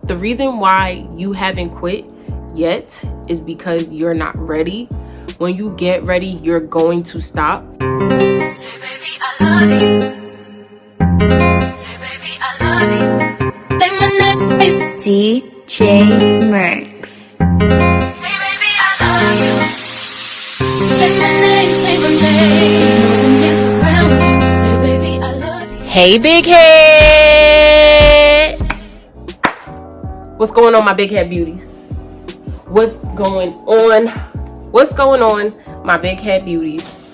The reason why you haven't quit yet is because you're not ready. When you get ready, you're going to stop. Say, baby, I love you. Say, baby, I love you. Say my name. DJ Merx. Hey, baby, I love you. Say my name, say my name. No one is around you. Say, baby, I love you. Hey, big head. What's going on, my big head beauties? What's going on? What's going on, my big head beauties?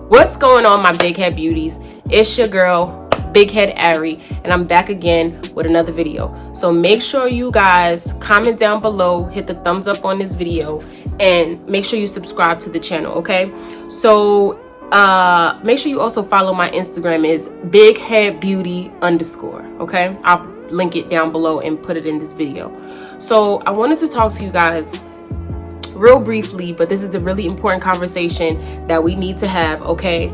What's going on, my big head beauties? It's your girl, Big Head Ari, and I'm back again with another video. So make sure you guys comment down below, hit the thumbs up on this video, and make sure you subscribe to the channel, okay? So make sure you also follow my Instagram, is bigheadbeauty_, okay? I'll link it down below and put it in this video. So I wanted to talk to you guys real briefly, but this is a really important conversation that we need to have, okay?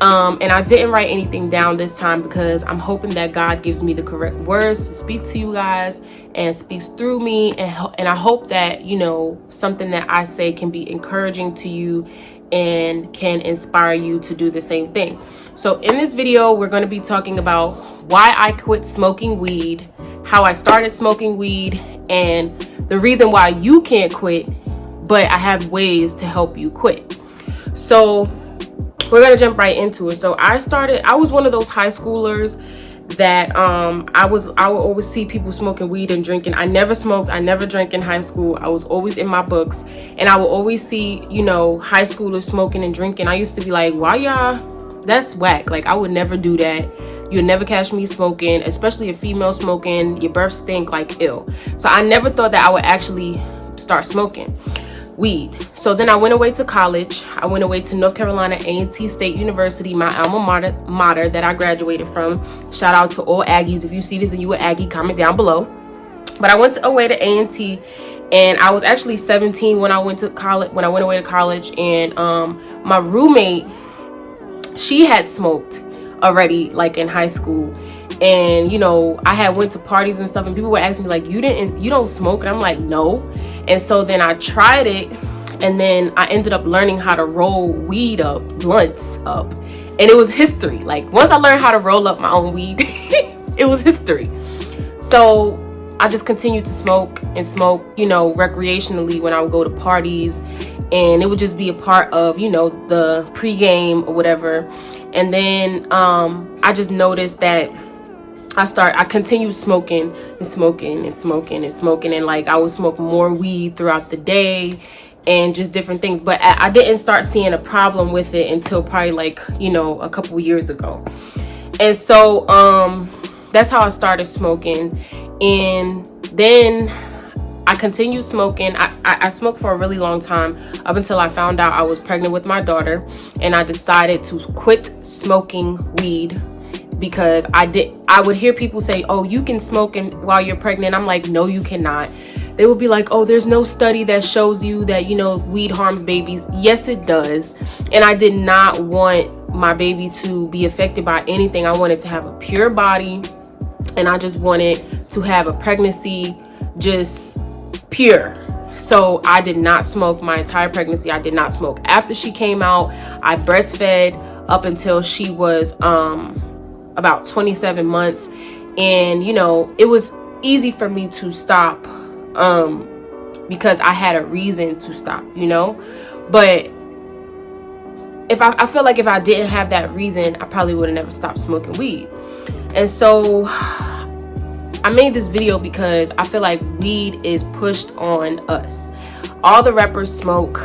And I didn't write anything down this time because I'm hoping that God gives me the correct words to speak to you guys and speaks through me, and I hope that, you know, something that I say can be encouraging to you and can inspire you to do the same thing. So in this video, we're going to be talking about why I quit smoking weed, how I started smoking weed, and the reason why you can't quit, but I have ways to help you quit. So we're gonna jump right into it. So I was one of those high schoolers that I would always see people smoking weed and drinking. I never smoked, I never drank in high school. I was always in my books, and I would always see, you know, high schoolers smoking and drinking. I used to be like, why y'all? That's whack. Like, I would never do that. You'll never catch me smoking, especially a female smoking. Your breath stink, like ill. So I never thought that I would actually start smoking weed. So then I went away to college. I went away to North Carolina A&T State University, my alma mater that I graduated from. Shout out to all Aggies. If you see this and you were Aggie, comment down below. But I went away to A&T, and I was actually 17 when I went away to college. And my roommate, she had smoked already, like in high school. And you know, I had went to parties and stuff, and people would ask me like, you don't smoke? And I'm like, no. And so then I tried it, and then I ended up learning how to roll weed up, blunts up, and it was history. Like, once I learned how to roll up my own weed, it was history. So I just continued to smoke, you know, recreationally when I would go to parties, and it would just be a part of, you know, the pregame or whatever. And then I just noticed that I continued smoking, and like I would smoke more weed throughout the day and just different things. But I didn't start seeing a problem with it until probably, like, you know, a couple years ago. And so that's how I started smoking. And then I continued smoking. I smoked for a really long time, up until I found out I was pregnant with my daughter, and I decided to quit smoking weed. Because I would hear people say, oh, you can smoke while you're pregnant. I'm like, no, you cannot. They would be like, oh, there's no study that shows you that, you know, weed harms babies. Yes, it does. And I did not want my baby to be affected by anything. I wanted to have a pure body, and I just wanted to have a pregnancy just pure. So I did not smoke my entire pregnancy. I did not smoke after she came out. I breastfed up until she was about 27 months, and you know, it was easy for me to stop because I had a reason to stop, you know. But if I feel like if I didn't have that reason, I probably would have never stopped smoking weed. And so I made this video because I feel like weed is pushed on us. All the rappers smoke,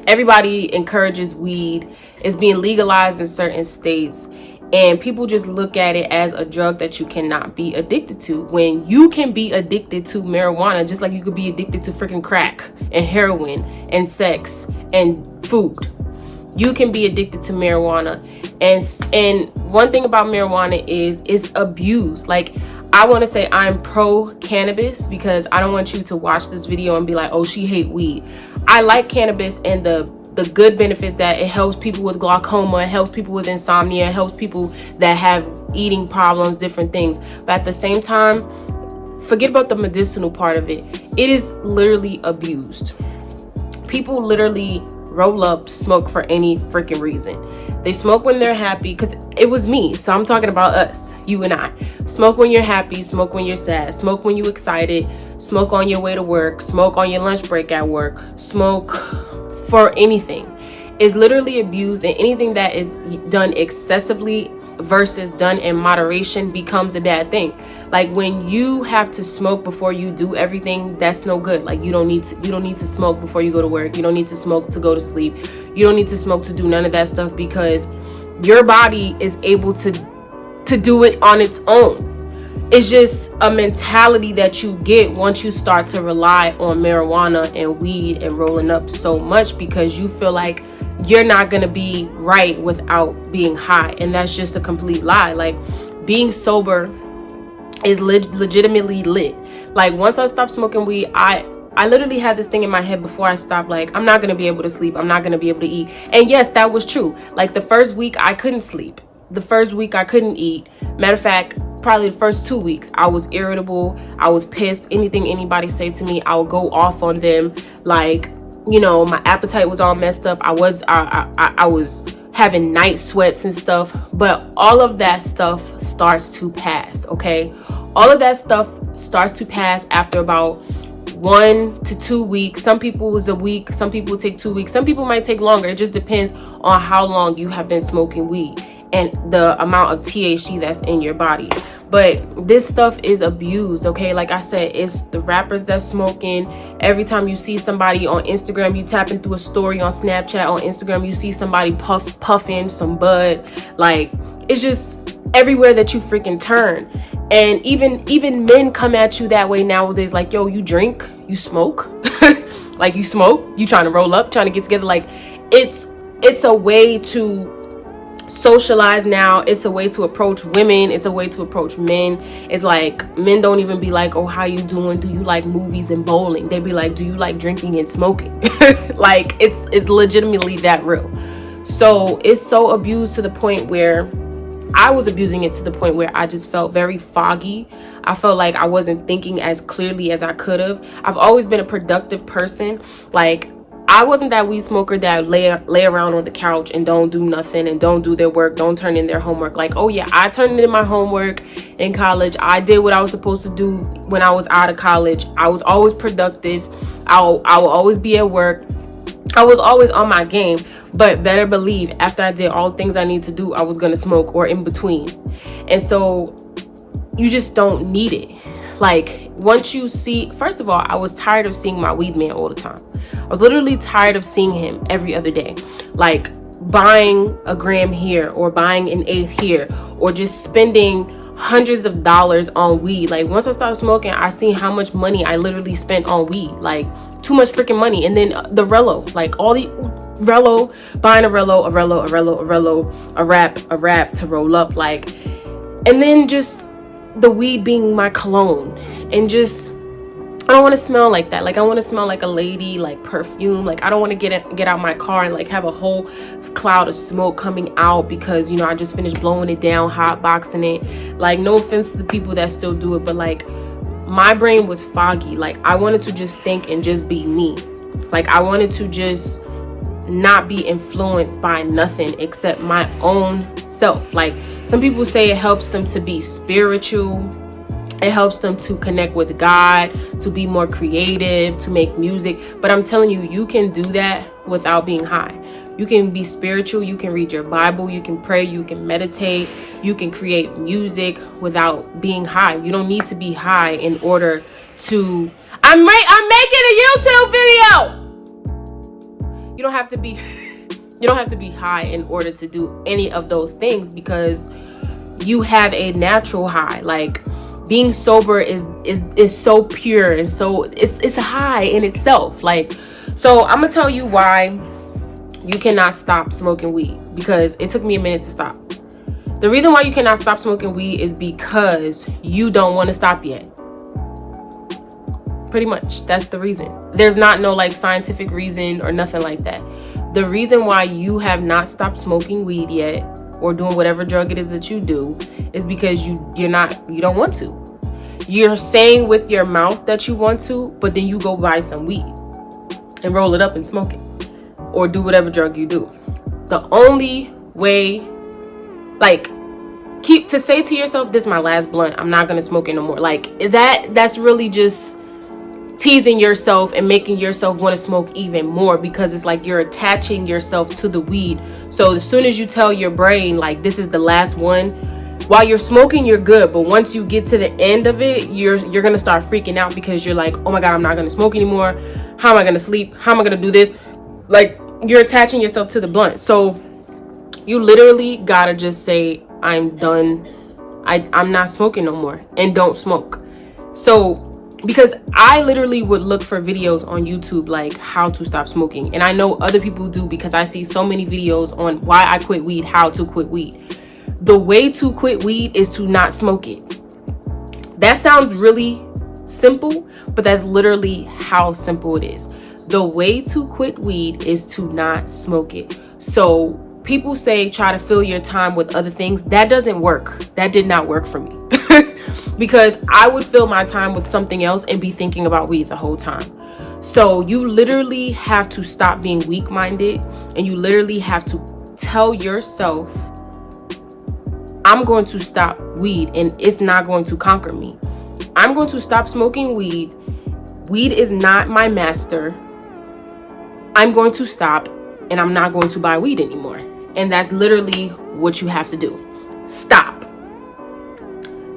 everybody encourages weed. It's being legalized in certain states, and people just look at it as a drug that you cannot be addicted to, when you can be addicted to marijuana just like you could be addicted to freaking crack and heroin and sex and food. You can be addicted to marijuana. And one thing about marijuana is it's abused. Like, I want to say I'm pro cannabis, because I don't want you to watch this video and be like, oh, she hate weed. I like cannabis and the good benefits that it helps people with glaucoma, it helps people with insomnia, it helps people that have eating problems, different things. But at the same time, forget about the medicinal part of it. It is literally abused. People literally roll up, smoke for any freaking reason. They smoke when they're happy, because it was me, so I'm talking about us, you and I. Smoke when you're happy, smoke when you're sad, smoke when you're excited, smoke on your way to work, smoke on your lunch break at work, smoke for anything. It's literally abused, and anything that is done excessively versus done in moderation becomes a bad thing. Like when you have to smoke before you do everything, that's no good. Like you don't need to smoke before you go to work. You don't need to smoke to go to sleep. You don't need to smoke to do none of that stuff, because your body is able to do it on its own. It's just a mentality that you get once you start to rely on marijuana and weed and rolling up so much, because you feel like you're not going to be right without being high. And that's just a complete lie. Like being sober is legitimately lit. Like once I stopped smoking weed, I literally had this thing in my head before I stopped, like, I'm not going to be able to sleep. I'm not going to be able to eat. And yes, that was true. Like the first week I couldn't sleep. The first week I couldn't eat. Matter of fact, probably the first 2 weeks I was irritable. I was pissed. Anything anybody say to me, I would go off on them. Like, you know, my appetite was all messed up. I was having night sweats and stuff. But all of that stuff starts to pass, okay? All of that stuff starts to pass after about 1 to 2 weeks. Some people was a week. Some people take 2 weeks. Some people might take longer. It just depends on how long you have been smoking weed and the amount of THC that's in your body. But this stuff is abused, okay? Like I said, it's the rappers that's smoking. Every time you see somebody on Instagram, you tapping through a story on Snapchat, on Instagram, you see somebody puffing some bud. Like, it's just everywhere that you freaking turn. And even men come at you that way nowadays. Like, yo, you drink, you smoke. Like, you smoke, you trying to roll up, trying to get together. Like, it's a way to socialize now. It's a way to approach women. It's a way to approach men. It's like men don't even be like, oh, how you doing? Do you like movies and bowling? They be like, do you like drinking and smoking? Like it's legitimately that real. So it's so abused to the point where I was abusing it to the point where I just felt very foggy. I felt like I wasn't thinking as clearly as I could have. I've always been a productive person. Like, I wasn't that weed smoker that lay around on the couch and don't do nothing and don't do their work, don't turn in their homework. Like, oh yeah, I turned in my homework in college. I did what I was supposed to do when I was out of college. I was always productive. I will always be at work. I was always on my game. But better believe, after I did all the things I need to do, I was going to smoke or in between. And so you just don't need it. Like, once you see, first of all, I was tired of seeing my weed man all the time. I was literally tired of seeing him every other day. Like, buying a gram here or buying an eighth here or just spending hundreds of dollars on weed. Like, once I stopped smoking, I seen how much money I literally spent on weed. Like, too much freaking money. And then the Rello, like all the Rello, buying a wrap to roll up. Like, and then just the weed being my cologne. And just, I don't want to smell like that. Like, I want to smell like a lady, like perfume. Like, I don't want to get out my car and like have a whole cloud of smoke coming out because, you know, I just finished blowing it down, hot boxing it. Like, no offense to the people that still do it, but like, my brain was foggy. Like, I wanted to just think and just be me. Like, I wanted to just not be influenced by nothing except my own self. Like, some people say it helps them to be spiritual. It helps them to connect with God, to be more creative, to make music. But I'm telling you, you can do that without being high. You can be spiritual. You can read your Bible. You can pray. You can meditate. You can create music without being high. You don't need to be high in order to... I'm making a YouTube video. You don't have to be... You don't have to be high in order to do any of those things because you have a natural high. Like, being sober is so pure and so it's a high in itself. Like, so I'm gonna tell you why you cannot stop smoking weed, because it took me a minute to stop. The reason why you cannot stop smoking weed is because you don't want to stop yet. Pretty much, that's the reason. There's not no like scientific reason or nothing like that. The reason why you have not stopped smoking weed yet or doing whatever drug it is that you do is because you don't want to. You're saying with your mouth that you want to, but then you go buy some weed and roll it up and smoke it, or do whatever drug you do. The only way, like, to say to yourself, this is my last blunt, I'm not gonna smoke it no more, like that's really just teasing yourself and making yourself want to smoke even more, because it's like you're attaching yourself to the weed. So as soon as you tell your brain like this is the last one, while you're smoking you're good, but once you get to the end of it, you're gonna start freaking out, because you're like, oh my god, I'm not gonna smoke anymore, how am I gonna sleep, how am I gonna do this? Like, you're attaching yourself to the blunt. So you literally gotta just say, I'm done, I'm not smoking no more, and don't smoke. So because I literally would look for videos on YouTube like how to stop smoking, and I know other people do, because I see so many videos on why I quit weed, how to quit weed. The way to quit weed is to not smoke it. That sounds really simple, but that's literally how simple it is. The way to quit weed is to not smoke it. So people say try to fill your time with other things. That doesn't work. That did not work for me. Because I would fill my time with something else and be thinking about weed the whole time. So you literally have to stop being weak-minded, and you literally have to tell yourself, I'm going to stop weed and it's not going to conquer me. I'm going to stop smoking weed. Weed is not my master. I'm going to stop, and I'm not going to buy weed anymore. And that's literally what you have to do. Stop.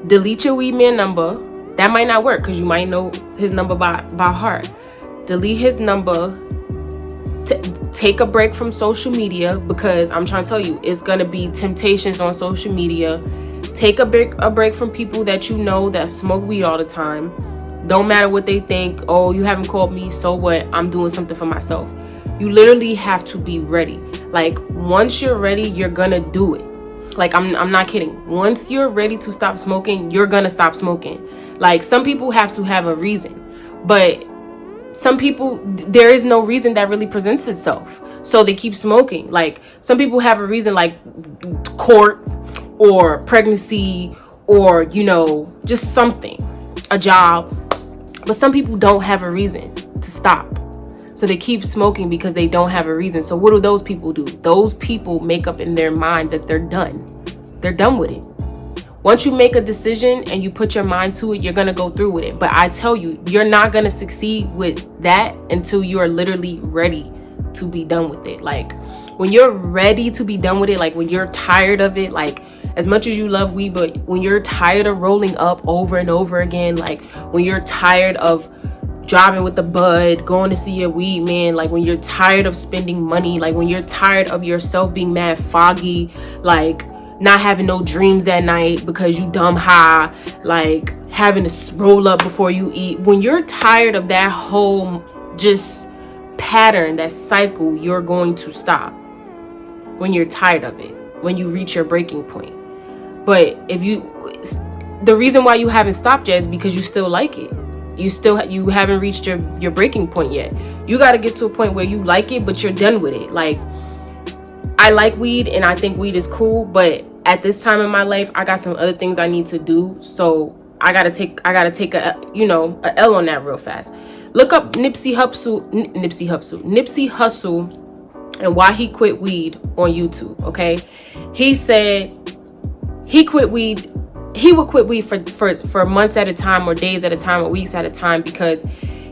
Delete your weed man number. That might not work because you might know his number by heart. Delete his number. Take a break from social media, because I'm trying to tell you, it's gonna be temptations on social media. Take a break from people that you know that smoke weed all the time. Don't matter what they think. Oh, you haven't called me, so what? I'm doing something for myself. You literally have to be ready. Like, once you're ready, you're gonna do it. Like, I'm not kidding. Once you're ready to stop smoking, you're gonna stop smoking. Like, some people have to have a reason, but some people, there is no reason that really presents itself, so they keep smoking. Like, some people have a reason, like court or pregnancy, or just something, a job. But some people don't have a reason to stop, so they keep smoking because they don't have a reason. So what do those people do? Those people make up in their mind that they're done with it. Once you make a decision and you put your mind to it, you're going to go through with it. But I tell you, you're not going to succeed with that until you are literally ready to be done with it. Like, when you're ready to be done with it, like when you're tired of it, like as much as you love weed, but when you're tired of rolling up over and over again, like when you're tired of driving with the bud, going to see your weed man, like when you're tired of spending money, like when you're tired of yourself being mad foggy, like not having no dreams at night because you dumb high, like having to roll up before you eat. When you're tired of that whole just pattern, that cycle, you're going to stop. When you're tired of it, when you reach your breaking point. But the reason why you haven't stopped yet is because you still like it. You haven't reached your breaking point yet. You got to get to a point where you like it, but you're done with it. Like, I like weed and I think weed is cool, but at this time in my life, I got some other things I need to do. So I gotta take a L on that real fast. Look up Nipsey Hussle and why he quit weed on YouTube. Okay, he said he quit weed. He would quit weed for months at a time, or days at a time, or weeks at a time, because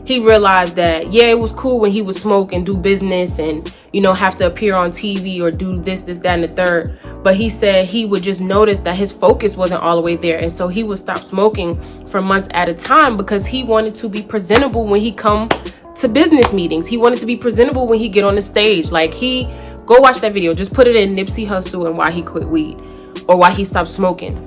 he realized that, yeah, it was cool when he would smoke and do business and, have to appear on TV or do this, that, and the third. But he said he would just notice that his focus wasn't all the way there. And so he would stop smoking for months at a time, because he wanted to be presentable when he come to business meetings. He wanted to be presentable when he get on the stage. Like, go watch that video. Just put it in, Nipsey Hussle and why he quit weed, or why he stopped smoking.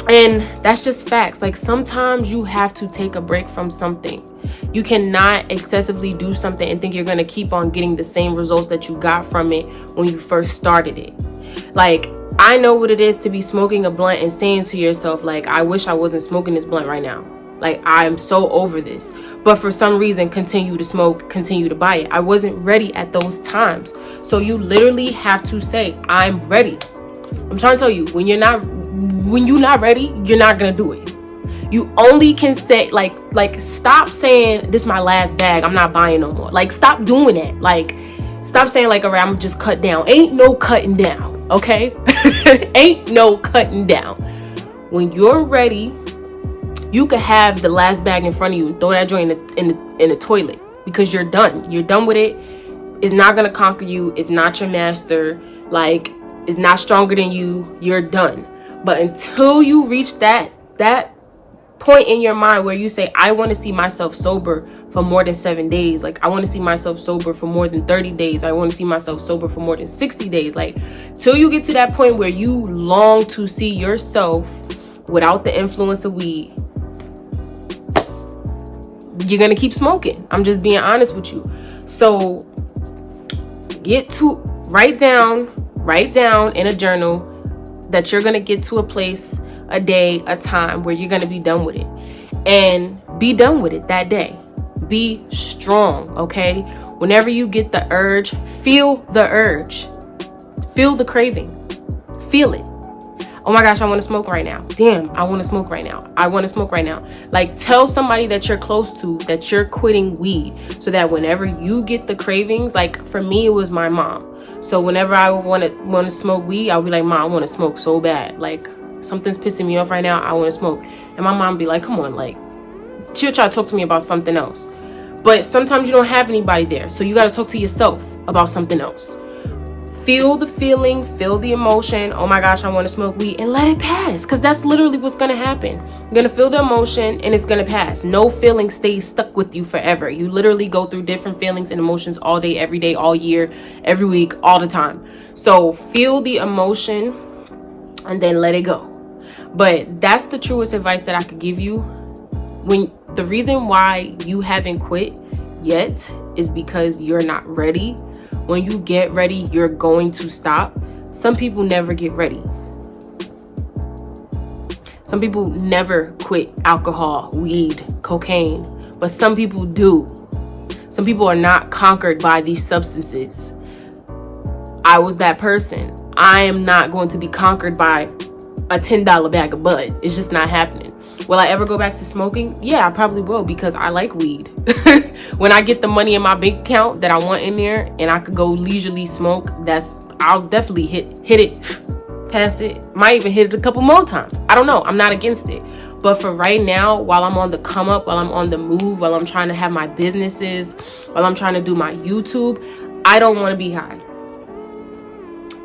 And that's just facts. Like, sometimes you have to take a break from something. You cannot excessively do something and think you're going to keep on getting the same results that you got from it when you first started it. Like, I know what it is to be smoking a blunt and saying to yourself, like, I wish I wasn't smoking this blunt right now. Like, I'm so over this. But for some reason, continue to smoke, continue to buy it. I wasn't ready at those times. So you literally have to say, I'm ready. yourself. I'm trying to tell you, when you're not ready, you're not gonna do it. You only can say like stop saying this is my last bag, I'm not buying no more. Like, stop doing that. Like, stop saying like, all right, I'm just cut down. Ain't no cutting down, okay? Ain't no cutting down. When you're ready, you could have the last bag in front of you and throw that joint in the toilet, because you're done. You're done with it. It's not gonna conquer you. It's not your master. Like, it's not stronger than you. You're done. But until you reach that point in your mind where you say, I want to see myself sober for more than 7 days. Like, I want to see myself sober for more than 30 days. I want to see myself sober for more than 60 days. Like, till you get to that point where you long to see yourself without the influence of weed, you're going to keep smoking. I'm just being honest with you. So write down in a journal that you're going to get to a place, a day, a time where you're going to be done with it, and be done with it that day. Be strong, okay? Whenever you get the urge, feel the urge, feel the craving, feel it. Oh my gosh, I want to smoke right now. Damn, I want to smoke right now. I want to smoke right now. Like, tell somebody that you're close to that you're quitting weed, so that whenever you get the cravings, like for me, it was my mom. So whenever I want to smoke weed, I'll be like, Mom, I want to smoke so bad. Like, something's pissing me off right now. I want to smoke. And my mom be like, come on, like, she'll try to talk to me about something else. But sometimes you don't have anybody there, so you got to talk to yourself about something else. Feel the feeling, feel the emotion. Oh my gosh, I want to smoke weed, and let it pass, because that's literally what's going to happen. You're going to feel the emotion and it's going to pass. No feeling stays stuck with you forever. You literally go through different feelings and emotions all day, every day, all year, every week, all the time. So feel the emotion and then let it go. But that's the truest advice that I could give you. When the reason why you haven't quit yet is because you're not ready. When you get ready, you're going to stop. Some people never get ready. Some people never quit alcohol, weed, cocaine, but some people do. Some people are not conquered by these substances. I was that person. I am not going to be conquered by a $10 bag of bud. It's just not happening. Will I ever go back to smoking? Yeah, I probably will, because I like weed. When I get the money in my bank account that I want in there and I could go leisurely smoke, I'll definitely hit it, pass it, might even hit it a couple more times. I don't know. I'm not against it. But for right now, while I'm on the come up, while I'm on the move, while I'm trying to have my businesses, while I'm trying to do my YouTube, I don't want to be high.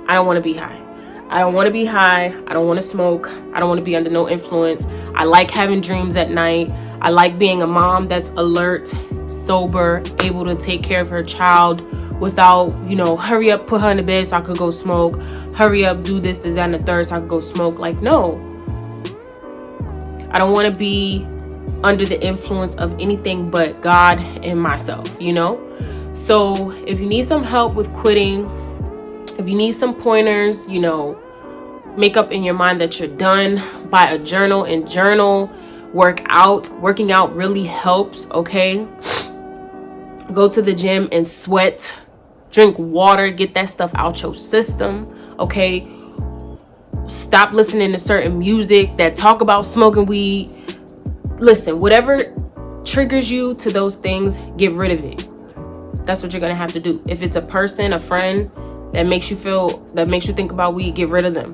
I don't want to be high. I don't want to be high. I don't want to smoke. I don't want to be under no influence. I like having dreams at night. I like being a mom that's alert, sober, able to take care of her child without, hurry up, put her in the bed so I could go smoke. Hurry up, do this, that, and the third so I could go smoke. Like, no. I don't want to be under the influence of anything but God and myself, So if you need some help with quitting, if you need some pointers, make up in your mind that you're done, buy a journal and journal, working out really helps, okay? Go to the gym and sweat, drink water, get that stuff out your system, okay? Stop listening to certain music that talk about smoking weed. Listen, whatever triggers you to those things, get rid of it. That's what you're gonna have to do. If it's a person, a friend that makes you think about weed, get rid of them.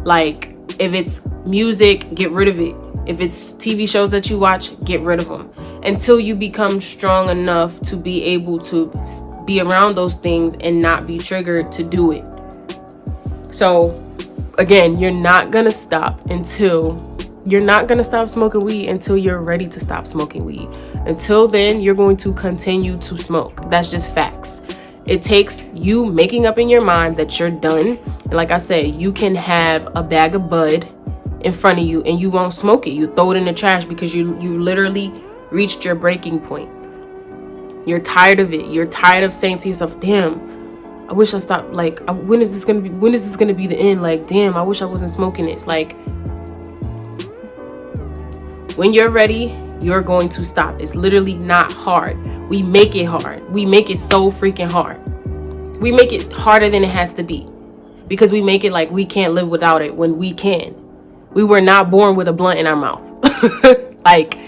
Like, if it's music, get rid of it. If it's TV shows that you watch, get rid of them until you become strong enough to be able to be around those things and not be triggered to do it. So again, you're not gonna stop smoking weed until you're ready to stop smoking weed. Until then, you're going to continue to smoke. That's just facts. It takes you making up in your mind that you're done. And like I said, you can have a bag of bud in front of you and you won't smoke it. You throw it in the trash because you literally reached your breaking point. You're tired of it. You're tired of saying to yourself, damn, I wish I stopped. Like, when is this gonna be the end? Like, damn, I wish I wasn't smoking this. Like, when you're ready, you're going to stop. It's literally not hard. We make it hard. We make it so freaking hard. We make it harder than it has to be. because we make it like we can't live without it when we can. We were not born with a blunt in our mouth. Like,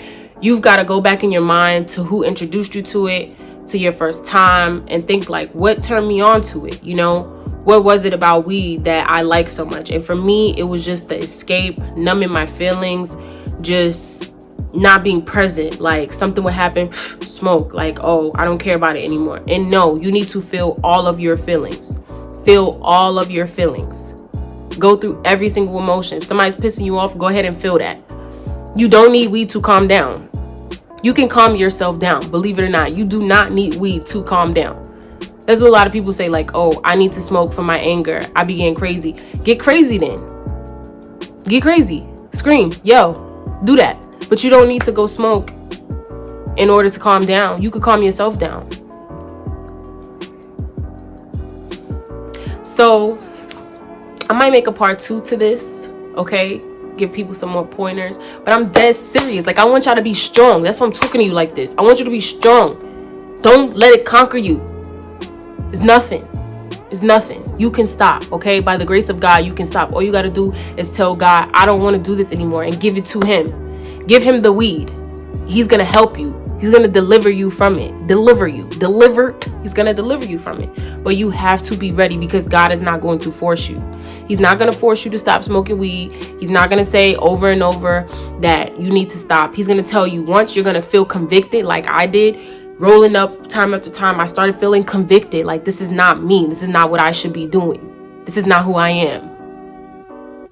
you've got to go back in your mind to who introduced you to it, to your first time, and think like, what turned me on to it? You know, what was it about weed that I like so much? And for me, it was just the escape, numbing my feelings, just not being present. Like, something would happen, smoke, like, oh, I don't care about it anymore. And no, you need to feel all of your feelings. Feel all of your feelings. Go through every single emotion. If somebody's pissing you off, go ahead and feel that. You don't need weed to calm down. You can calm yourself down. Believe it or not, you do not need weed to calm down. That's what a lot of people say, like, oh, I need to smoke for my anger. I be getting crazy. Get crazy then. Get crazy. Scream, yell, do that. But you don't need to go smoke in order to calm down. You could calm yourself down. So I might make a part 2 to this, okay? Give people some more pointers. But I'm dead serious. Like, I want y'all to be strong. That's why I'm talking to you like this. I want you to be strong. Don't let it conquer you. It's nothing. It's nothing. You can stop, okay? By the grace of God, you can stop. All you got to do is tell God, I don't want to do this anymore, and give it to him. Give him the weed. He's going to help you. He's going to deliver you from it. Deliver you. Delivered. He's going to deliver you from it. But you have to be ready, because God is not going to force you. He's not going to force you to stop smoking weed. He's not going to say over and over that you need to stop. He's going to tell you once. You're going to feel convicted like I did. Rolling up time after time, I started feeling convicted. Like, this is not me. This is not what I should be doing. This is not who I am.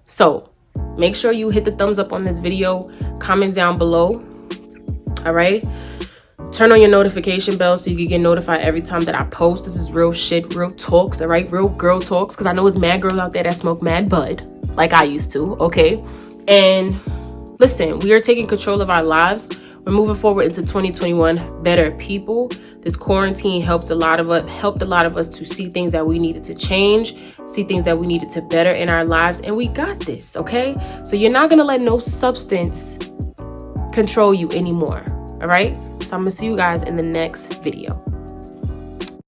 So make sure you hit the thumbs up on this video. Comment down below. All right. Turn on your notification bell so you can get notified every time that I post. This is real shit, real talks, all right? Real girl talks, because I know there's mad girls out there that smoke mad bud, like I used to, okay? And listen, we are taking control of our lives. We're moving forward into 2021 better people. This quarantine helped a lot of us to see things that we needed to change, see things that we needed to better in our lives, and we got this, okay? So you're not gonna let no substance control you anymore, all right? So I'm gonna see you guys in the next video.